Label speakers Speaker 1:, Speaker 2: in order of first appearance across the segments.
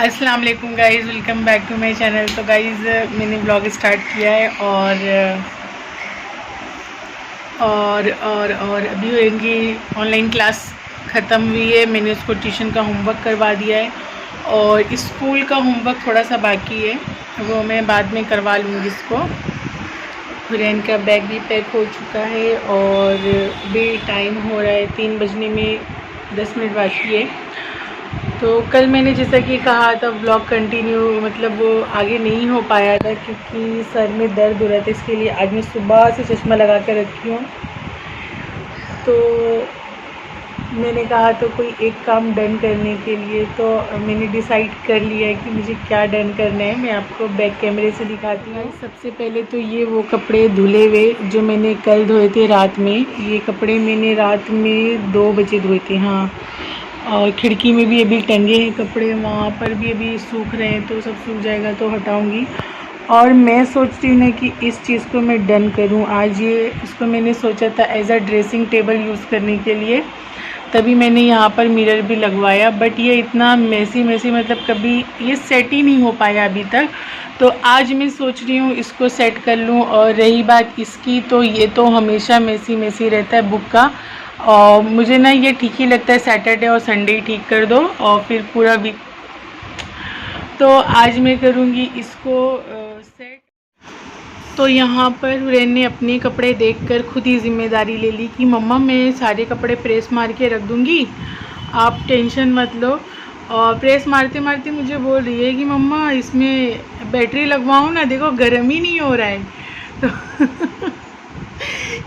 Speaker 1: अस्सलाम वालेकुम guys, welcome back to my channel. तो गाइज़ मैंने ब्लॉग स्टार्ट किया है और अभी इनकी ऑनलाइन क्लास ख़त्म हुई है। मैंने उसको ट्यूशन का होमवर्क करवा दिया है और स्कूल का होमवर्क थोड़ा सा बाकी है, वो मैं बाद में करवा लूँगी इसको। हुरैन का बैग भी पैक हो चुका है और भी टाइम हो रहा है, 3 बजने में 10 मिनट बाकी है। तो कल मैंने जैसा कि कहा था व्लॉग कंटिन्यू मतलब वो आगे नहीं हो पाया था क्योंकि सर में दर्द हो रहा था, इसके लिए आज मैं सुबह से चश्मा लगा कर रखी हूँ। तो मैंने कहा तो कोई एक काम डन करने के लिए तो मैंने डिसाइड कर लिया है कि मुझे क्या डन करना है। मैं आपको बैक कैमरे से दिखाती हूँ। सबसे पहले तो ये वो कपड़े धुले हुए जो मैंने कल धोए थे रात में, ये कपड़े मैंने रात में 2 बजे धोए थे। हाँ, और खिड़की में भी अभी टंगे हैं कपड़े, वहाँ पर भी अभी सूख रहे हैं, तो सब सूख जाएगा तो हटाऊंगी। और मैं सोच रही हूँ ना कि इस चीज़ को मैं डन करूँ आज। ये इसको मैंने सोचा था as a dressing table use करने के लिए, तभी मैंने यहाँ पर मिरर भी लगवाया। बट ये इतना मेसी मतलब कभी ये सेट ही नहीं हो पाया अभी तक। तो आज मैं सोच रही हूँ इसको सेट कर लूँ। और रही बात इसकी, तो ये तो हमेशा मेसी रहता है बुक का, और मुझे ना ये ठीक ही लगता है सैटरडे और संडे ही ठीक कर दो और फिर पूरा वीक। तो आज मैं करूँगी इसको सेट। तो यहाँ पर हुरैन ने अपने कपड़े देखकर खुद ही जिम्मेदारी ले ली कि मम्मा मैं सारे कपड़े प्रेस मार के रख दूँगी, आप टेंशन मत लो। और प्रेस मारते मारते मुझे बोल रही है कि मम्मा इसमें बैटरी लगवाऊँ ना, देखो गर्म ही नहीं हो रहा है। तो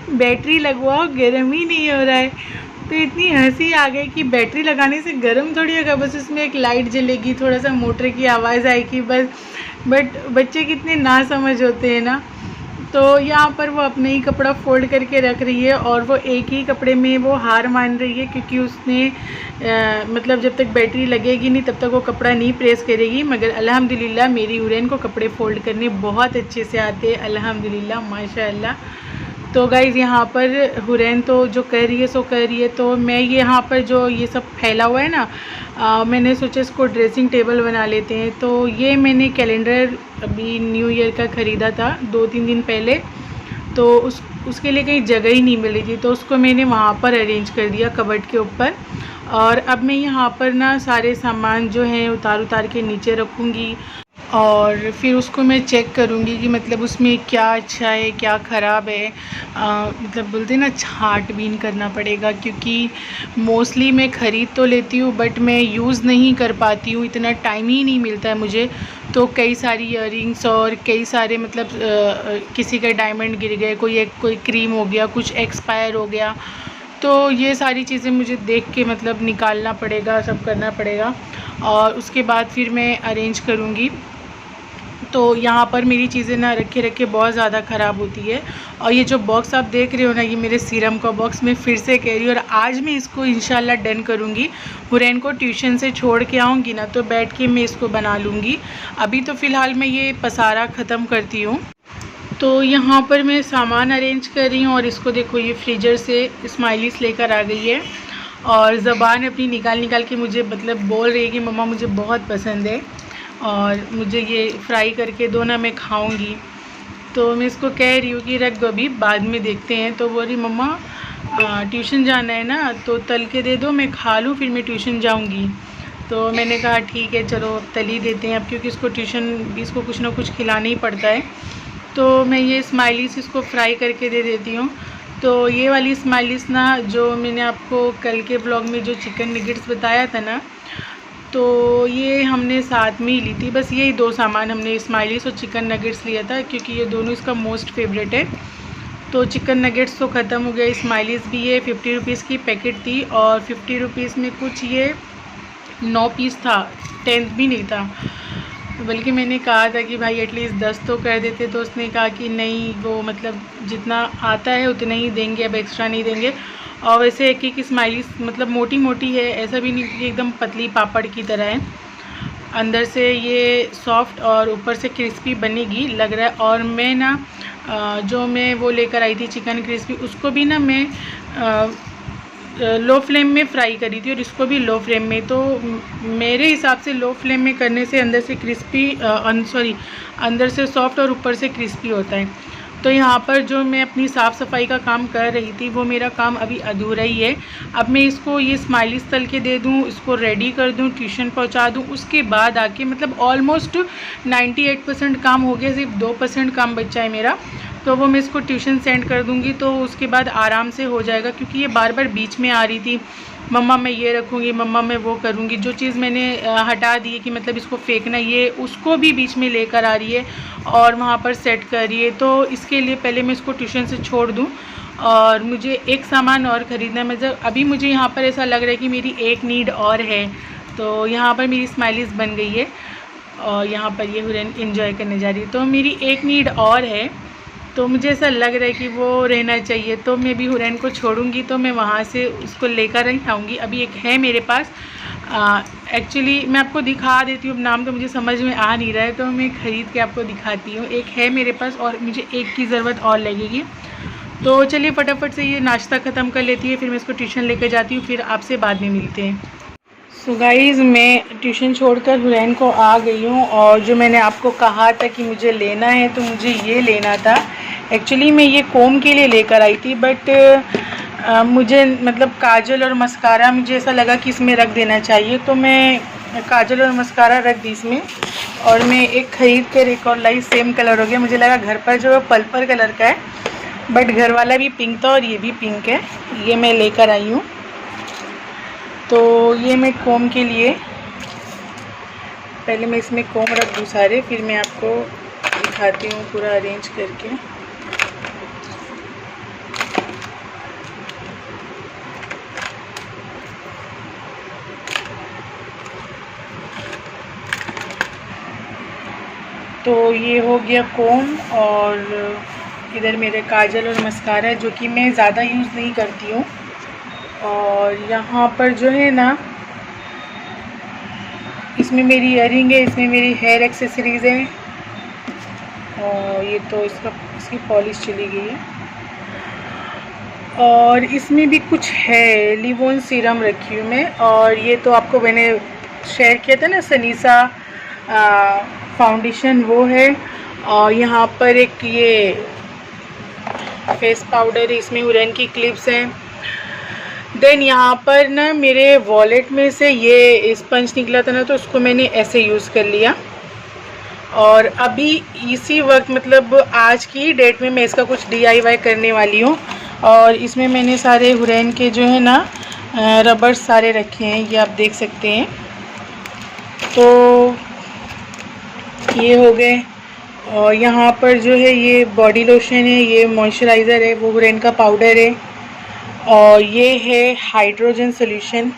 Speaker 1: बैटरी लगवाओ, गर्म ही नहीं हो रहा है। तो इतनी हंसी आ गई कि बैटरी लगाने से गर्म थोड़ी होगा, बस उसमें एक लाइट जलेगी, थोड़ा सा मोटर की आवाज़ आएगी बस। बट बच्चे कितने ना समझ होते हैं ना। तो यहाँ पर वो अपने ही कपड़ा फोल्ड करके रख रही है और वो एक ही कपड़े में वो हार मान रही है क्योंकि उसने मतलब जब तक बैटरी लगेगी नहीं तब तक वो कपड़ा नहीं प्रेस करेगी। मगर अल्हम्दुलिल्लाह मेरी हुरैन को कपड़े फोल्ड करने बहुत अच्छे से आते हैं, अल्हम्दुलिल्लाह माशाअल्लाह। तो गाइज़ यहाँ पर हुरैन तो जो कर रही है सो कर रही है। तो मैं यहाँ पर जो ये सब फैला हुआ है ना, मैंने सोचा इसको ड्रेसिंग टेबल बना लेते हैं। तो ये मैंने कैलेंडर अभी न्यू ईयर का ख़रीदा था 2-3 दिन पहले, तो उसके लिए कहीं जगह ही नहीं मिली थी, तो उसको मैंने वहाँ पर अरेंज कर दिया कबर्ड के ऊपर। और अब मैं यहाँ पर ना सारे सामान जो हैं उतार के नीचे रखूँगी और फिर उसको मैं चेक करूँगी कि मतलब उसमें क्या अच्छा है क्या ख़राब है। मतलब बोलते हैं ना, छांटबीन करना पड़ेगा क्योंकि मोस्टली मैं ख़रीद तो लेती हूँ बट मैं यूज़ नहीं कर पाती हूँ, इतना टाइम ही नहीं मिलता है मुझे। तो कई सारी इयररिंग्स और कई सारे मतलब किसी का डायमंड गिर गए, कोई क्रीम हो गया, कुछ एक्सपायर हो गया, तो ये सारी चीज़ें मुझे देख के मतलब निकालना पड़ेगा, सब करना पड़ेगा और उसके बाद फिर मैं अरेंज करूँगी। तो यहाँ पर मेरी चीज़ें ना रखे बहुत ज़्यादा ख़राब होती है। और ये जो बॉक्स आप देख रहे हो ना, ये मेरे सीरम का बॉक्स, मैं फिर से कह रही हूँ और आज मैं इसको इंशाल्लाह डन करूँगी। हुरैन को ट्यूशन से छोड़ के आऊँगी ना तो बैठ के मैं इसको बना लूँगी। अभी तो फ़िलहाल मैं ये पसारा ख़त्म करती हूँ। तो यहाँ पर मैं सामान अरेंज कर रही हूँ और इसको देखो, ये फ्रीजर से स्माइलीस लेकर आ गई है और ज़बान अपनी निकाल के मुझे मतलब बोल रही है कि मम्मा मुझे बहुत पसंद है और मुझे ये फ्राई करके दो ना, मैं खाऊंगी। तो मैं इसको कह रही हूँ कि रख दो, अभी बाद में देखते हैं। तो बोल रही मम्मा ट्यूशन जाना है ना तो तल के दे दो, मैं खा लूँ फिर मैं ट्यूशन जाऊँगी। तो मैंने कहा ठीक है चलो तल ही देते हैं अब, क्योंकि इसको ट्यूशन इसको कुछ ना कुछ खिलाना ही पड़ता है। तो मैं ये स्माइलीस इसको फ्राई करके दे देती हूँ। तो ये वाली स्माइलीस ना, जो मैंने आपको कल के ब्लॉग में जो चिकन निगेट्स बताया था ना, तो ये हमने साथ में ही ली थी। बस यही 2 सामान हमने, स्माइलीस और चिकन नगेट्स लिया था क्योंकि ये दोनों इसका मोस्ट फेवरेट है। तो चिकन नगेट्स तो ख़त्म हो गया, स्माइलीस भी ये 50 रुपीज़ की पैकेट थी और 50 रुपीज़ में कुछ ये 9 पीस था, 10 भी नहीं था। बल्कि मैंने कहा था कि भाई एटलीस्ट 10 तो कर देते, तो उसने कहा कि नहीं, वो मतलब जितना आता है उतना ही देंगे, अब एक्स्ट्रा नहीं देंगे। और वैसे एक स्माइलीस मतलब मोटी है, ऐसा भी नहीं कि एकदम पतली पापड़ की तरह है। अंदर से ये सॉफ्ट और ऊपर से क्रिस्पी बनेगी लग रहा है। और मैं ना जो मैं वो लेकर आई थी चिकन क्रिस्पी, उसको भी ना मैं लो फ्लेम में फ्राई करी थी और इसको भी लो फ्लेम में। तो मेरे हिसाब से लो फ्लेम में करने से अंदर से क्रिस्पी अंदर से सॉफ्ट और ऊपर से क्रिस्पी होता है। तो यहाँ पर जो मैं अपनी साफ़ सफाई का काम कर रही थी वो मेरा काम अभी अधूरा ही है। अब मैं इसको ये स्माइलीज तल के दे दूँ, इसको रेडी कर दूँ, ट्यूशन पहुँचा दूँ, उसके बाद आके मतलब ऑलमोस्ट 98% काम हो गया, सिर्फ 2% काम बचा है मेरा। तो वो मैं इसको ट्यूशन सेंड कर दूँगी तो उसके बाद आराम से हो जाएगा। क्योंकि ये बार बार बीच में आ रही थी, मम्मा मैं ये रखूँगी, मम्मा मैं वो करूँगी। जो चीज़ मैंने हटा दी है कि मतलब इसको फेंकना, ये उसको भी बीच में लेकर आ रही है और वहाँ पर सेट कर रही है। तो इसके लिए पहले मैं इसको ट्यूशन से छोड़ दूँ और मुझे एक सामान और ख़रीदना है। मतलब अभी मुझे यहाँ पर ऐसा लग रहा है कि मेरी एक नीड और है। तो यहाँ पर मेरी स्माइलीज बन गई है और यहाँ पर ये हुरैन एंजॉय करने जा रही है। तो मेरी एक नीड और है, तो मुझे ऐसा लग रहा है कि वो रहना चाहिए। तो मैं भी हुरैन को छोड़ूंगी तो मैं वहाँ से उसको लेकर ही आऊँगी। अभी एक है मेरे पास, एक्चुअली मैं आपको दिखा देती हूँ, अब नाम तो मुझे समझ में आ नहीं रहा है तो मैं ख़रीद के आपको दिखाती हूँ। एक है मेरे पास और मुझे एक की ज़रूरत और लगेगी। तो चलिए फटाफट से ये नाश्ता ख़त्म कर लेती है, फिर मैं इसको ट्यूशन लेकर जाती हूँ, फिर आपसे बाद में मिलते हैं। सो गाइज़, मैं ट्यूशन छोड़कर हुरैन को आ गई हूँ और जो मैंने आपको कहा था कि मुझे लेना है तो मुझे ये लेना था। एक्चुअली मैं ये कोम के लिए लेकर आई थी, बट मुझे मतलब काजल और मस्कारा मुझे ऐसा लगा कि इसमें रख देना चाहिए, तो मैं काजल और मस्कारा रख दी इसमें। और मैं एक ख़रीद कर एक और लाई, सेम कलर हो गया। मुझे लगा घर पर जो है पर्पल कलर का है, बट घर वाला भी पिंक था और ये भी पिंक है। ये मैं लेकर आई हूँ। तो ये मैं कोम के लिए, पहले मैं इसमें कोम रख दूँ सारे, फिर मैं आपको दिखाती हूँ पूरा अरेंज करके। तो ये हो गया कोम और इधर मेरे काजल और मस्कारा है जो कि मैं ज़्यादा यूज़ नहीं करती हूँ। और यहाँ पर जो है ना, इसमें मेरी ईयरिंग है, इसमें मेरी हेयर एक्सेसरीज़ हैं और ये तो इसकी पॉलिश चली गई है। और इसमें भी कुछ है, लिवोन सीरम रखी हूँ मैं। और ये तो आपको मैंने शेयर किया था ना सनीसा फाउंडेशन, वो है। और यहाँ पर एक ये फेस पाउडर है, इसमें हुरैन की क्लिप्स हैं। देन यहाँ पर ना मेरे वॉलेट में से ये स्पंज निकला था ना, तो उसको मैंने ऐसे यूज़ कर लिया। और अभी इसी वक्त मतलब आज की डेट में मैं इसका कुछ DIY करने वाली हूँ। और इसमें मैंने सारे हुरैन के जो है ना रबड़ सारे रखे हैं, ये आप देख सकते हैं। तो ये हो गए। और यहाँ पर जो है ये बॉडी लोशन है, ये मॉइस्चराइज़र है, वो हुरैन का पाउडर है। और ये है हाइड्रोजन सोल्यूशन।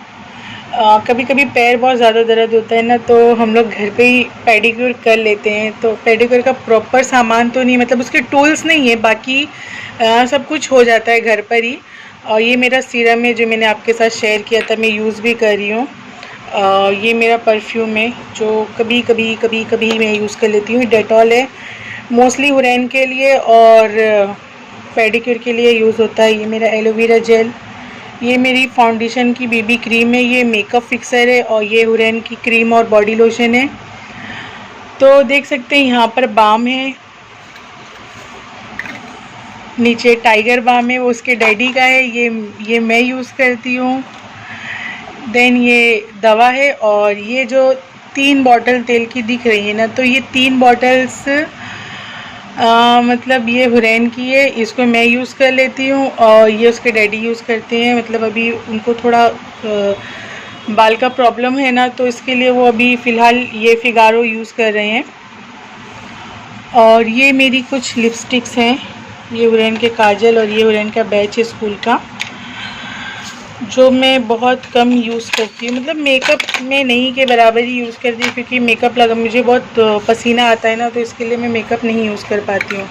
Speaker 1: कभी कभी पैर बहुत ज़्यादा दर्द होता है ना, तो हम लोग घर पे ही पेडिक्योर कर लेते हैं। तो पेडिक्योर का प्रॉपर सामान तो नहीं, मतलब उसके टूल्स नहीं है, बाकी सब कुछ हो जाता है घर पर ही। और ये मेरा सीरम है जो मैंने आपके साथ शेयर किया था, मैं यूज़ भी कर रही हूँ। ये मेरा परफ्यूम है जो कभी कभी मैं यूज़ कर लेती हूँ। डेटॉल है, मोस्टली हुरैन के लिए और पेडिक्योर के लिए यूज़ होता है। ये मेरा एलोवेरा जेल, ये मेरी फाउंडेशन की BB क्रीम है, ये मेकअप फिक्सर है। और ये हुरैन की क्रीम और बॉडी लोशन है। तो देख सकते हैं यहाँ पर बाम है, नीचे टाइगर बाम है, वो उसके डैडी का है, ये मैं यूज़ करती हूँ। देन ये दवा है। और ये जो 3 बॉटल तेल की दिख रही है ना, तो ये 3 बॉटल्स मतलब ये हुरैन की है, इसको मैं यूज़ कर लेती हूँ और ये उसके डैडी यूज़ करते हैं। मतलब अभी उनको थोड़ा बाल का प्रॉब्लम है ना, तो इसके लिए वो अभी फ़िलहाल ये फिगारो यूज़ कर रहे हैं। और ये मेरी कुछ लिपस्टिक्स हैं, ये हुरैन के काजल और ये हुरैन का बैच है स्कूल का, जो मैं बहुत कम यूज़ करती हूँ। मतलब मेकअप में नहीं के बराबर ही यूज़ करती हूँ, क्योंकि मेकअप लगा मुझे बहुत पसीना आता है ना, तो इसके लिए मैं मेकअप नहीं यूज़ कर पाती हूँ।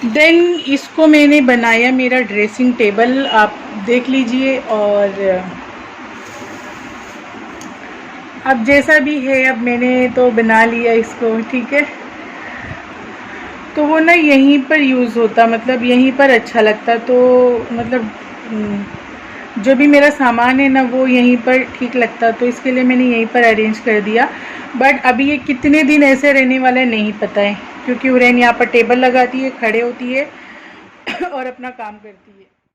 Speaker 1: देन इसको मैंने बनाया मेरा ड्रेसिंग टेबल, आप देख लीजिए। और अब जैसा भी है, अब मैंने तो बना लिया इसको, ठीक है। तो वो ना यहीं पर यूज़ होता, मतलब यहीं पर अच्छा लगता। तो मतलब जो भी मेरा सामान है ना वो यहीं पर ठीक लगता, तो इसके लिए मैंने यहीं पर अरेंज कर दिया। बट अभी ये कितने दिन ऐसे रहने वाला है नहीं पता है, क्योंकि उरैन यहाँ पर टेबल लगाती है, खड़े होती है और अपना काम करती है।